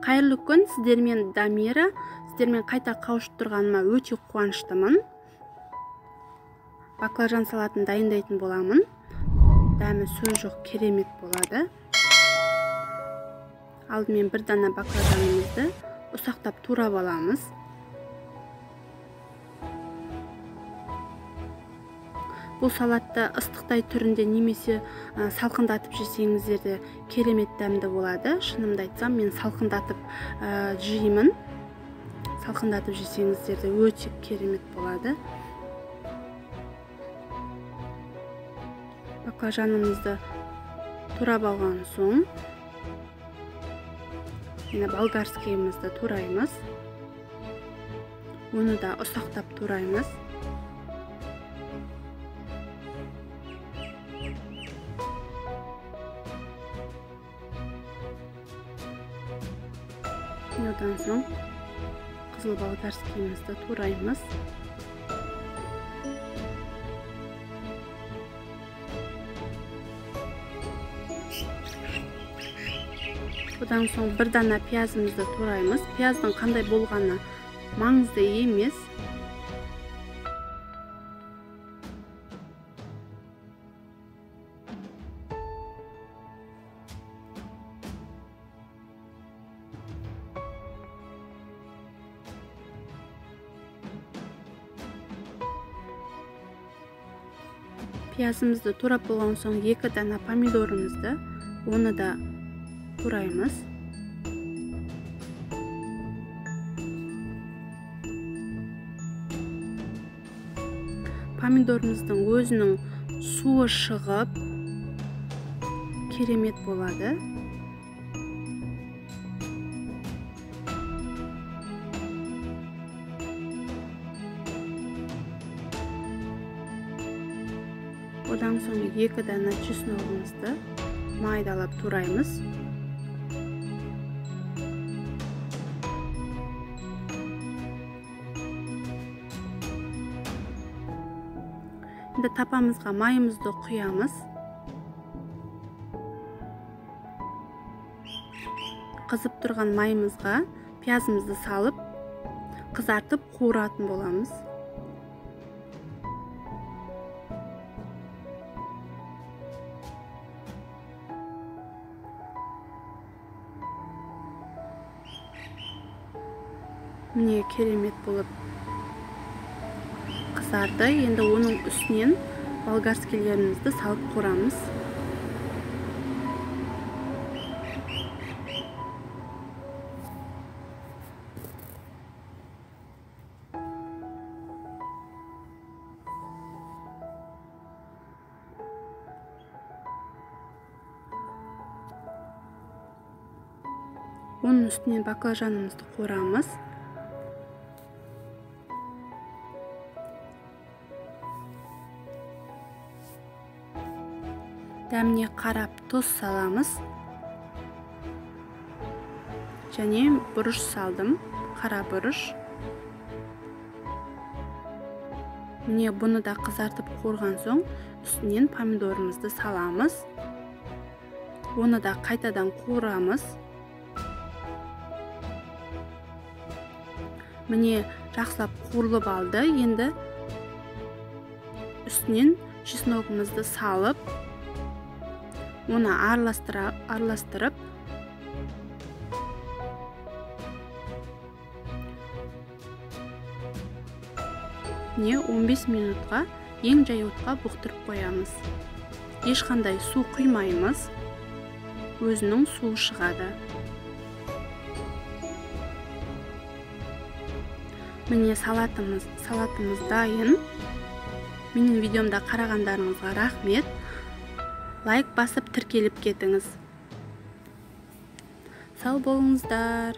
Қайырлы күн, сіздермен Дамира. Сіздермен қайта қауышып тұрғаныма өте қуаныштымын. Баклажан салатын дайындайтын боламын. Дәмі сөз жоқ, керемет болады. Алдымен бір дана баклажанымызды ұсақтап турап аламыз. Бұл салатты ыстықтай түрінде немесе салқындатып жесеңіздер де керемет дәмді болады. Шынымды айтсам, мен салқындатып жеймін. Салқындатып жесеңіздер де өте керемет болады. Баклажанымызды турап алған соң, болгарскийімізді тураймыз. Оны да ұсақтап тураймыз. Одан соң қызыл болгарскийімізді тураймыз. Одан соң бір дана пиязымызды тураймыз. Пияздың қандай болғаны маңызды емес. Пиязымызды турап болған соң 2 дана помидорымызды, оны да тураймыз. Помидорымыздың өзінің суы шығып керемет болады. Одан соң 2 дана чесногымызды майдалап тураймыз. Енді тапамызға майымызды құямыз. Қызып тұрған майымызға пиязымызды салып, қызартып қуыратын боламыз. Міне керемет болып қызарды. Енді оның үстінен болгарскийлерімізді салып қуырамыз. Оның үстінен баклажанымызды қуырамыз. Дәміне қарап тұз саламыз. Және бұрыш салдым, қара бұрыш. Міне бұны да қызартып қуырған соң, үстінен помидорымызды саламыз. Оны да қайтадан қуырамыз. Міне жақсылап қуырылып алды. Енді үстінен чесногымызды салып, оны араластырып, не 15 минутқа ең жай отқа бұқтырып қоямыз. Ешқандай су құймаймыз, өзінің суы шығады. Міне салатымыз дайын. Менің видеомда қарағандарыңызға рахмет. Лайк басып тіркеліп кетіңіз. Сау болыңыздар.